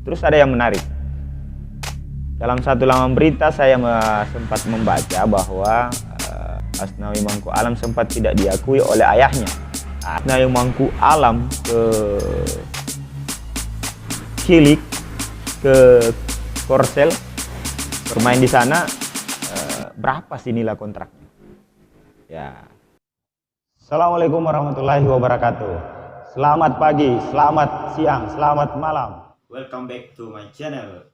Terus ada yang menarik. Dalam satu laman berita saya sempat membaca bahwa Asnawi Mangku Alam sempat tidak diakui oleh ayahnya. Asnawi Mangku Alam ke Kilik, ke Korsel, bermain di sana, berapa sih nilai kontraknya? Ya. Assalamualaikum warahmatullahi wabarakatuh. Selamat pagi, selamat siang, selamat malam. Welcome back to my channel.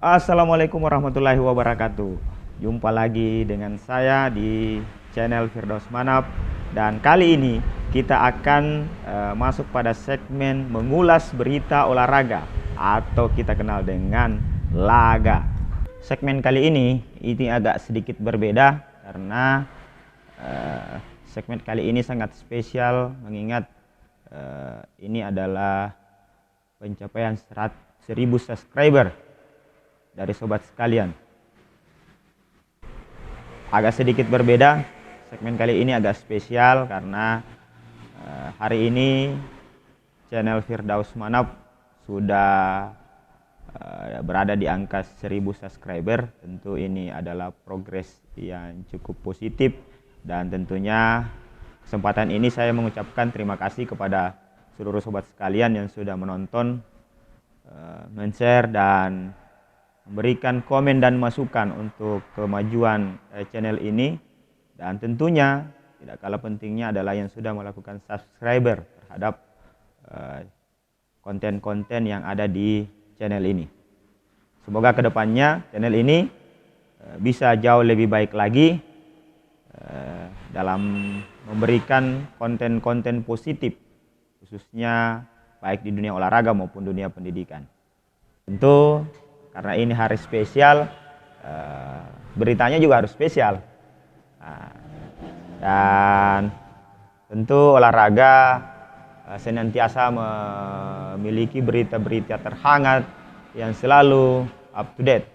Assalamualaikum warahmatullahi wabarakatuh. Jumpa lagi dengan saya di channel Firdaus Manap. Dan kali ini kita akan masuk pada segmen mengulas berita olahraga atau kita kenal dengan laga. Segmen kali ini agak sedikit berbeda karena segmen kali ini sangat spesial mengingat ini adalah pencapaian 1000 subscriber dari sobat sekalian. Agak sedikit berbeda, segmen kali ini agak spesial karena hari ini channel Firdaus Manap sudah berada di angka 1000 subscriber. Tentu ini adalah progres yang cukup positif, dan tentunya kesempatan ini saya mengucapkan terima kasih kepada seluruh sobat sekalian yang sudah menonton, men-share dan memberikan komen dan masukan untuk kemajuan channel ini. Dan tentunya tidak kalah pentingnya adalah yang sudah melakukan subscriber terhadap konten-konten yang ada di channel ini. Semoga kedepannya channel ini bisa jauh lebih baik lagi dalam memberikan konten-konten positif, khususnya baik di dunia olahraga maupun dunia pendidikan. Tentu karena ini hari spesial, beritanya juga harus spesial. Dan tentu olahraga senantiasa memiliki berita-berita terhangat yang selalu up to date.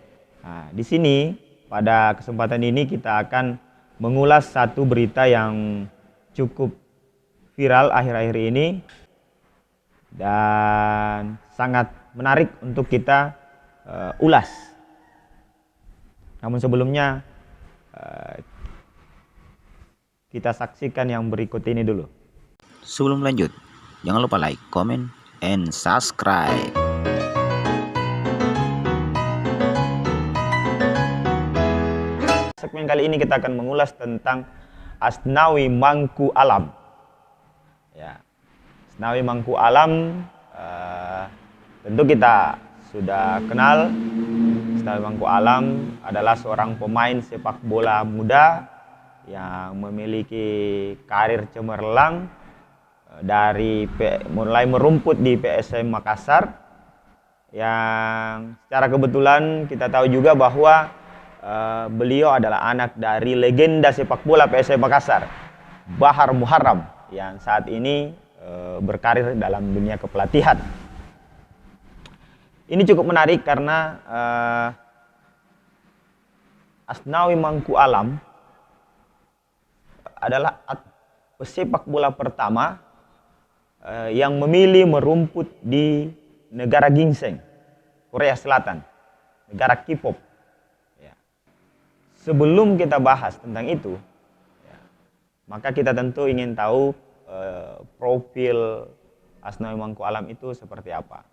Di sini pada kesempatan ini kita akan mengulas satu berita yang cukup viral akhir-akhir ini dan sangat menarik untuk kita ulas. Namun sebelumnya kita saksikan yang berikut ini dulu. Sebelum lanjut, jangan lupa like, comment, and subscribe. Segmen kali ini kita akan mengulas tentang Asnawi Mangku Alam. Ya, Asnawi Mangku Alam tentu kita sudah kenal. Asnawi Mangku Alam adalah seorang pemain sepak bola muda yang memiliki karir cemerlang dari mulai merumput di PSM Makassar, yang secara kebetulan kita tahu juga bahwa beliau adalah anak dari legenda sepak bola PSM Makassar, Bahar Muharram, yang saat ini berkarir dalam dunia kepelatihan. Ini cukup menarik karena Asnawi Mangku Alam adalah pesepak bola pertama yang memilih merumput di negara ginseng, Korea Selatan, negara K-pop. Ya. Sebelum kita bahas tentang itu, maka kita tentu ingin tahu profil Asnawi Mangku Alam itu seperti apa.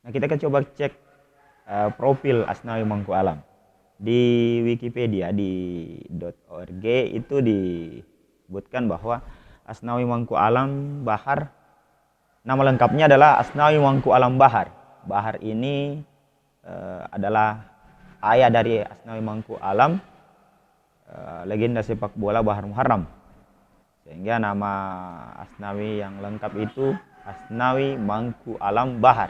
Nah, kita akan coba cek profil Asnawi Mangku Alam. Di Wikipedia, di .org itu disebutkan bahwa Asnawi Mangku Alam Bahar. Nama lengkapnya adalah Asnawi Mangku Alam Bahar. Bahar ini adalah ayah dari Asnawi Mangku Alam, legenda sepak bola Bahar Muharram. Sehingga nama Asnawi yang lengkap itu Asnawi Mangku Alam Bahar.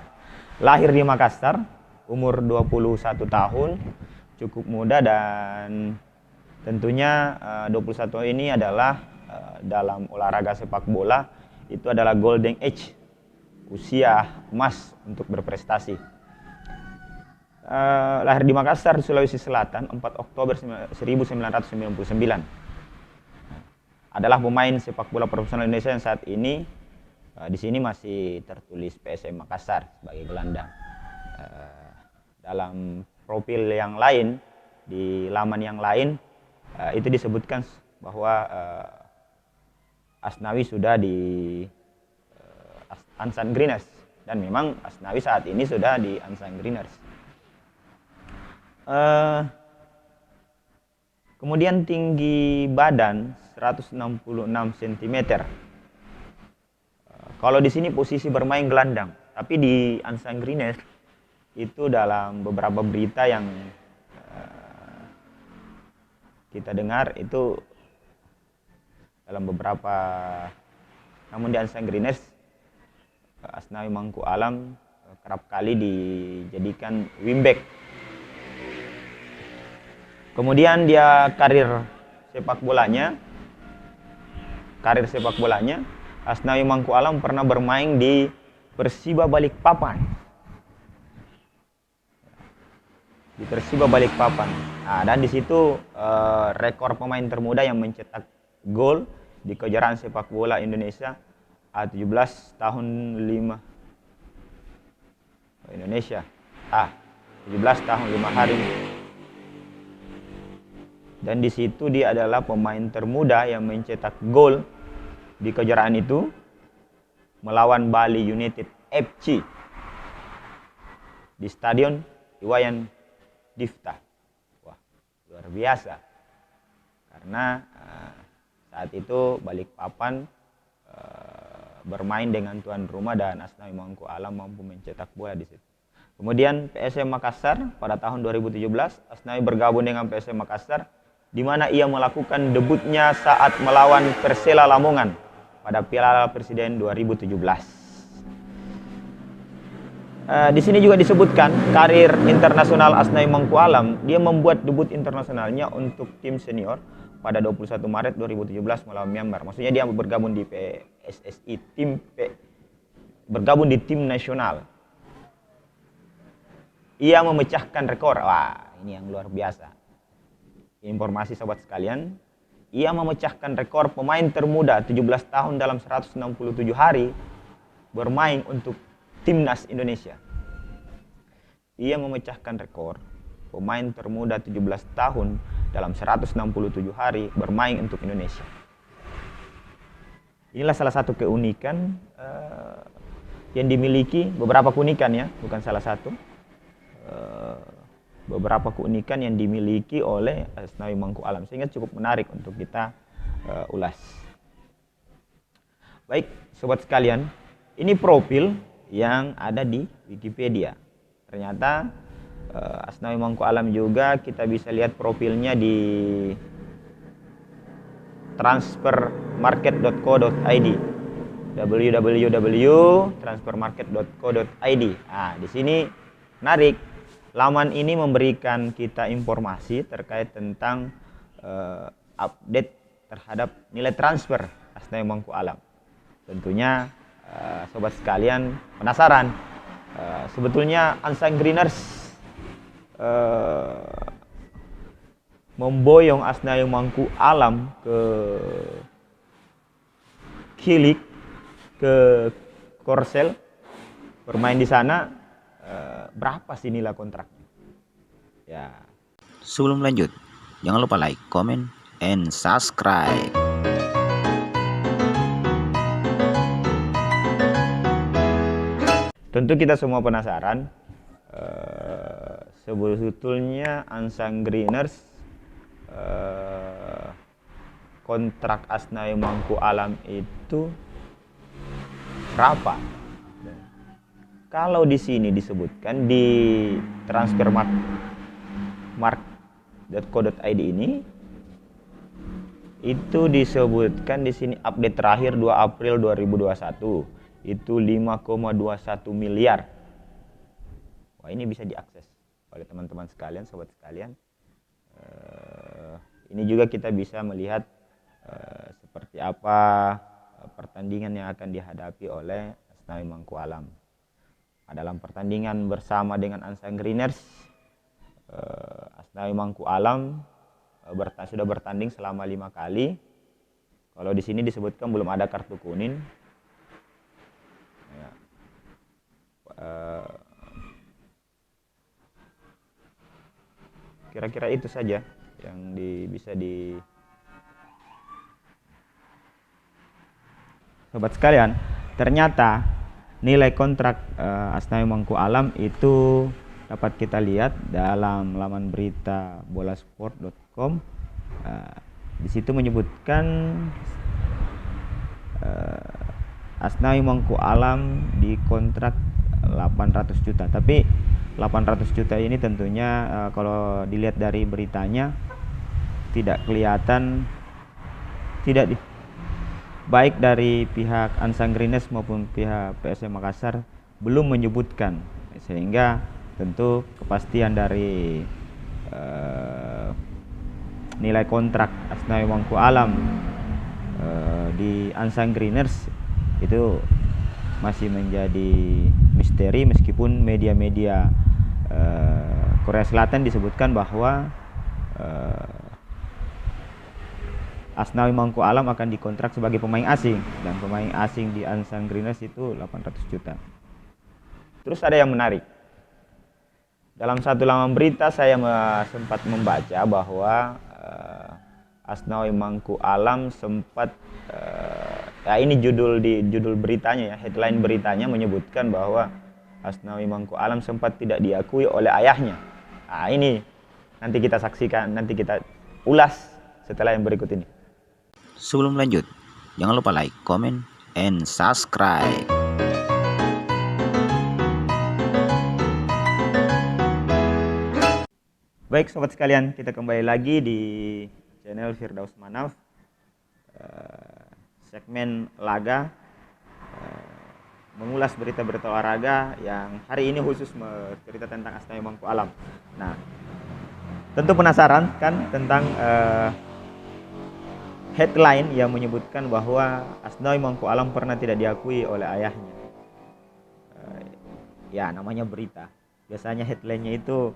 Lahir di Makassar, umur 21 tahun, cukup muda, dan tentunya 21 ini adalah dalam olahraga sepak bola itu adalah golden age, usia emas untuk berprestasi. Lahir di Makassar, Sulawesi Selatan, 4 Oktober 1999. Adalah pemain sepak bola profesional Indonesia yang saat ini di sini masih tertulis PSM Makassar sebagai gelandang. Dalam profil yang lain, di laman yang lain, itu disebutkan bahwa Asnawi sudah di Ansan Greeners, dan memang Asnawi saat ini sudah di Ansan Greeners. Kemudian tinggi badan 166 cm. Kalau di sini posisi bermain gelandang, tapi di Ansan Greeners itu dalam beberapa berita yang kita dengar itu dalam beberapa, namun di Ansan Greeners Asnawi Mangku Alam kerap kali dijadikan wingback. Kemudian dia karir sepak bolanya Asnawi Mangku Alam pernah bermain di Persiba Balikpapan. Di Persiba Balikpapan. Nah, dan di situ rekor pemain termuda yang mencetak gol di kejuaraan sepak bola Indonesia 17 tahun 5 Indonesia. 17 tahun 5 hari. Dan di situ dia adalah pemain termuda yang mencetak gol di kejuaraan itu melawan Bali United FC di Stadion Iwayan Difta. Wah, luar biasa. Karena saat itu Balikpapan bermain dengan tuan rumah dan Asnawi Mangku Alam mampu mencetak bola di situ. Kemudian PSM Makassar pada tahun 2017, Asnawi bergabung dengan PSM Makassar, di mana ia melakukan debutnya saat melawan Persela Lamongan pada Piala Presiden 2017. Di sini juga disebutkan karir internasional Asnawi Mangku Alam. Dia membuat debut internasionalnya untuk tim senior pada 21 Maret 2017 melawan Myanmar. Maksudnya dia bergabung di PSSI, bergabung di tim nasional. Ia memecahkan rekor. Wah, ini yang luar biasa. Informasi sobat sekalian, ia memecahkan rekor pemain termuda 17 tahun dalam 167 hari bermain untuk timnas Indonesia. Ia memecahkan rekor pemain termuda 17 tahun dalam 167 hari bermain untuk Indonesia. Inilah salah satu keunikan yang dimiliki, beberapa keunikan ya, bukan salah satu. Beberapa keunikan yang dimiliki oleh Asnawi Mangku Alam, sehingga cukup menarik untuk kita ulas. Baik, sobat sekalian, ini profil yang ada di Wikipedia. Ternyata Asnawi Mangku Alam juga kita bisa lihat profilnya di transfermarket.co.id, www.transfermarket.co.id. Nah, di sini menarik. Laman ini memberikan kita informasi terkait tentang update terhadap nilai transfer Asnawi Mangku Alam. Tentunya sobat sekalian penasaran, sebetulnya Ansan Greeners memboyong Asnawi Mangku Alam ke Kilik, ke Korsel, bermain di sana. Berapa sih nilai kontraknya? Ya. Sebelum lanjut, jangan lupa like, comment, and subscribe. Tentu kita semua penasaran, sebetulnya Ansan Greeners kontrak Asnawi Mangku Alam itu berapa? Kalau di sini disebutkan di transfermarkt.co.id ini itu disebutkan di sini update terakhir 2 April 2021 itu 5,21 miliar. Wah, ini bisa diakses oleh teman-teman sekalian, sobat sekalian. Ini juga kita bisa melihat seperti apa pertandingan yang akan dihadapi oleh Asnawi Mangku Alam. Dalam pertandingan bersama dengan Ansang Greeners, Asnawi Mangku Alam sudah bertanding selama 5 kali. Kalau di sini disebutkan belum ada kartu kuning. Ya. Kira-kira itu saja yang bisa di sobat sekalian. Ternyata nilai kontrak Asnawi Mangku Alam itu dapat kita lihat dalam laman berita bolasport.com. Di situ menyebutkan Asnawi Mangku Alam dikontrak 800 juta. Tapi 800 juta ini tentunya kalau dilihat dari beritanya tidak kelihatan, baik dari pihak Ansang Greeners maupun pihak PSM Makassar belum menyebutkan, sehingga tentu kepastian dari nilai kontrak Asnawi Mangku Alam di Ansang Greeners itu masih menjadi misteri, meskipun media-media Korea Selatan disebutkan bahwa Asnawi Mangku Alam akan dikontrak sebagai pemain asing, dan pemain asing di Ansang Greeners itu 800 juta. Terus ada yang menarik. Dalam satu laman berita saya sempat membaca bahwa Asnawi Mangku Alam sempat ini judul beritanya ya, headline beritanya menyebutkan bahwa Asnawi Mangku Alam sempat tidak diakui oleh ayahnya. Nah, ini nanti kita saksikan, nanti kita ulas setelah yang berikut ini. Sebelum lanjut, jangan lupa like, comment, and subscribe. Baik sobat sekalian, kita kembali lagi di channel Firdaus Manaf, segmen laga, mengulas berita-berita olahraga yang hari ini khusus cerita tentang Asnawi Mangku Alam. Nah, tentu penasaran kan tentang headline yang menyebutkan bahwa Asnawi Mangku Alam pernah tidak diakui oleh ayahnya. Ya, namanya berita. Biasanya headline-nya itu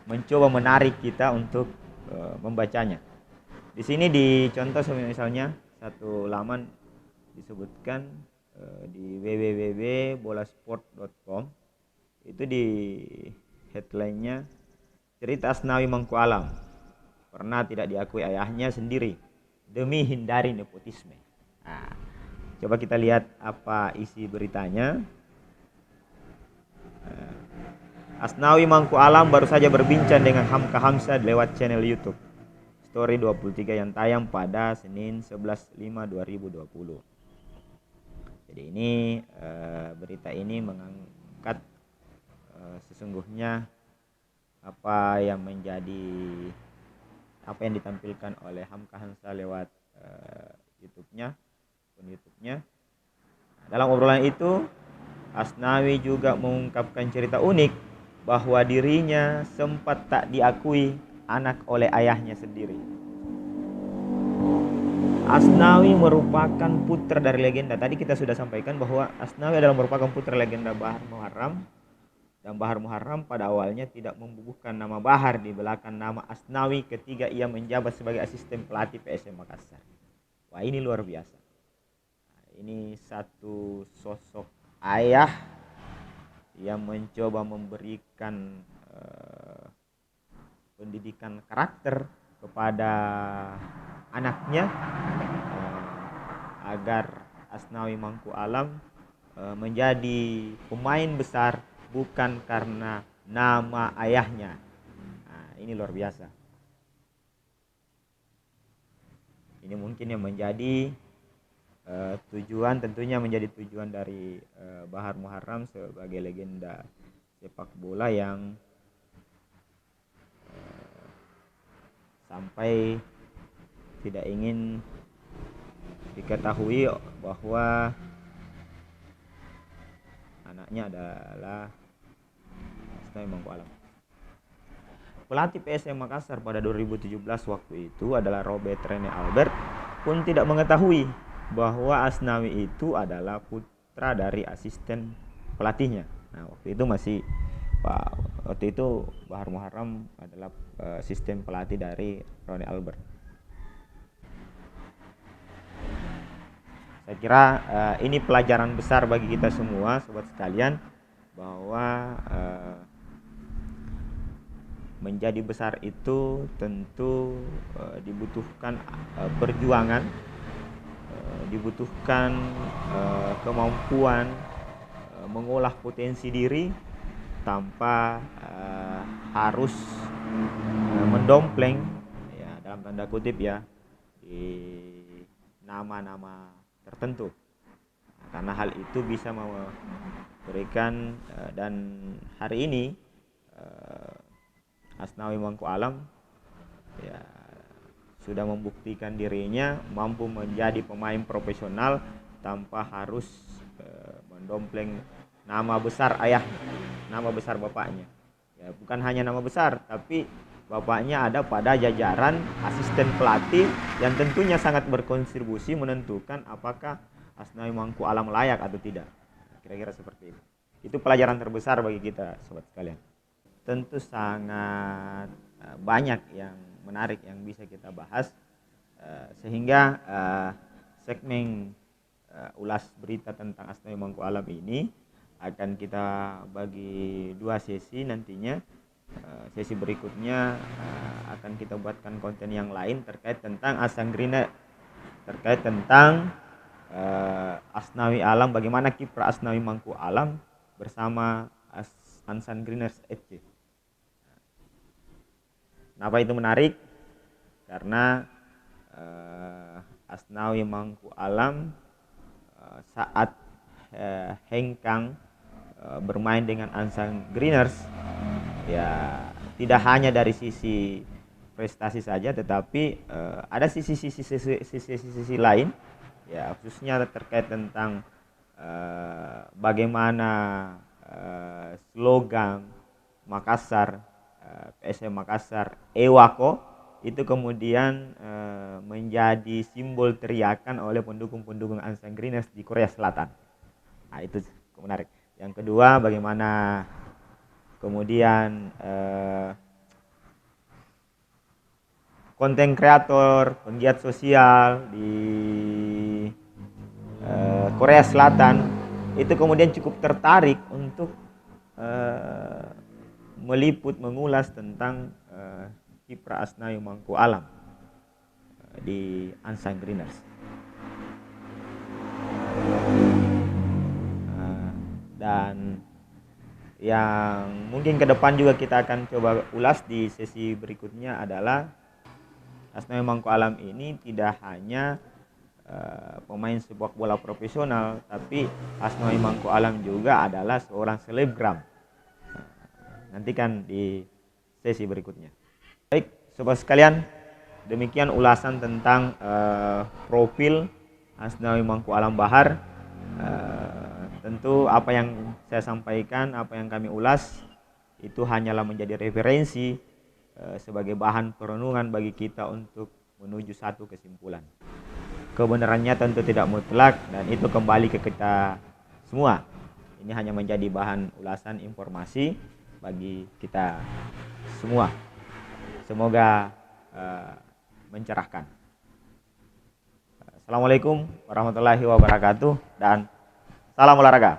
mencoba menarik kita untuk membacanya. Di sini dicontoh misalnya satu laman disebutkan di www.bolasport.com, itu di headline-nya cerita Asnawi Mangku Alam pernah tidak diakui ayahnya sendiri demi hindari nepotisme. Nah, coba kita lihat apa isi beritanya. Asnawi Mangku Alam baru saja berbincang dengan Hamka Hamzah lewat channel YouTube Story 23 yang tayang pada Senin 11/5/2020. Jadi ini berita ini mengangkat sesungguhnya apa yang ditampilkan oleh Hamka Hamzah lewat YouTube-nya. Dalam obrolan itu, Asnawi juga mengungkapkan cerita unik bahwa dirinya sempat tak diakui anak oleh ayahnya sendiri. Asnawi merupakan putra dari legenda. Tadi kita sudah sampaikan bahwa Asnawi adalah merupakan putra legenda Bahar Muharram, dan Bahar Muharram pada awalnya tidak membubuhkan nama Bahar di belakang nama Asnawi ketika ia menjabat sebagai asisten pelatih PSM Makassar. Wah, ini luar biasa. Nah, ini satu sosok ayah yang mencoba memberikan pendidikan karakter kepada anaknya agar Asnawi Mangku Alam menjadi pemain besar bukan karena nama ayahnya. Nah, ini luar biasa. Ini mungkin yang menjadi tujuan, tentunya menjadi tujuan dari Bahar Muharram sebagai legenda sepak bola yang sampai tidak ingin diketahui bahwa anaknya adalah Asnawi Mangku Alam. Pelatih PSM Makassar pada 2017 waktu itu adalah Robert Rene Albert pun tidak mengetahui bahwa Asnawi itu adalah putra dari asisten pelatihnya. Nah, waktu itu Bahar Muharram adalah asisten pelatih dari Rene Albert. Saya kira ini pelajaran besar bagi kita semua, sobat sekalian, bahwa menjadi besar itu tentu dibutuhkan perjuangan, dibutuhkan kemampuan mengolah potensi diri tanpa harus mendompleng, ya, dalam tanda kutip ya, di nama-nama tertentu, karena hal itu bisa memberikan dan hari ini Asnawi Mangku Alam ya sudah membuktikan dirinya mampu menjadi pemain profesional tanpa harus mendompleng nama besar ayahnya, nama besar bapaknya. Ya, bukan hanya nama besar, tapi bapaknya ada pada jajaran asisten pelatih yang tentunya sangat berkontribusi menentukan apakah Asnawi Mangku Alam layak atau tidak. Kira-kira seperti itu. Itu pelajaran terbesar bagi kita, sobat sekalian. Tentu sangat banyak yang menarik yang bisa kita bahas, sehingga segmen ulas berita tentang Asnawi Mangku Alam ini akan kita bagi 2 sesi nantinya. Sesi berikutnya akan kita buatkan konten yang lain terkait tentang Unsangreners, terkait tentang Asnawi Alam, bagaimana kiprah Asnawi Mangku Alam bersama Unsangreners FC. Kenapa itu menarik? Karena Asnawi Mangku Alam saat hengkang bermain dengan Unsangreners ya tidak hanya dari sisi prestasi saja, tetapi ada sisi lain ya, khususnya terkait tentang bagaimana slogan Makassar, PSM Makassar Ewako itu kemudian menjadi simbol teriakan oleh pendukung-pendukung Unsangreners di Korea Selatan. Nah, itu menarik. Yang kedua, bagaimana kemudian konten kreator, penggiat sosial di Korea Selatan itu kemudian cukup tertarik untuk meliput, mengulas tentang kiprah Asnawi Mangku Alam di Unsangreners. Dan yang mungkin ke depan juga kita akan coba ulas di sesi berikutnya adalah Asnawi Mangku Alam ini tidak hanya pemain sepak bola profesional, tapi Asnawi Mangku Alam juga adalah seorang selebgram. Nantikan di sesi berikutnya. Baik, sobat sekalian, demikian ulasan tentang profil Asnawi Mangku Alam Bahar. Tentu apa yang saya sampaikan, apa yang kami ulas itu hanyalah menjadi referensi sebagai bahan perenungan bagi kita untuk menuju satu kesimpulan. Kebenarannya tentu tidak mutlak dan itu kembali ke kita semua. Ini hanya menjadi bahan ulasan informasi bagi kita semua. Semoga mencerahkan. Assalamualaikum warahmatullahi wabarakatuh dan salam olahraga.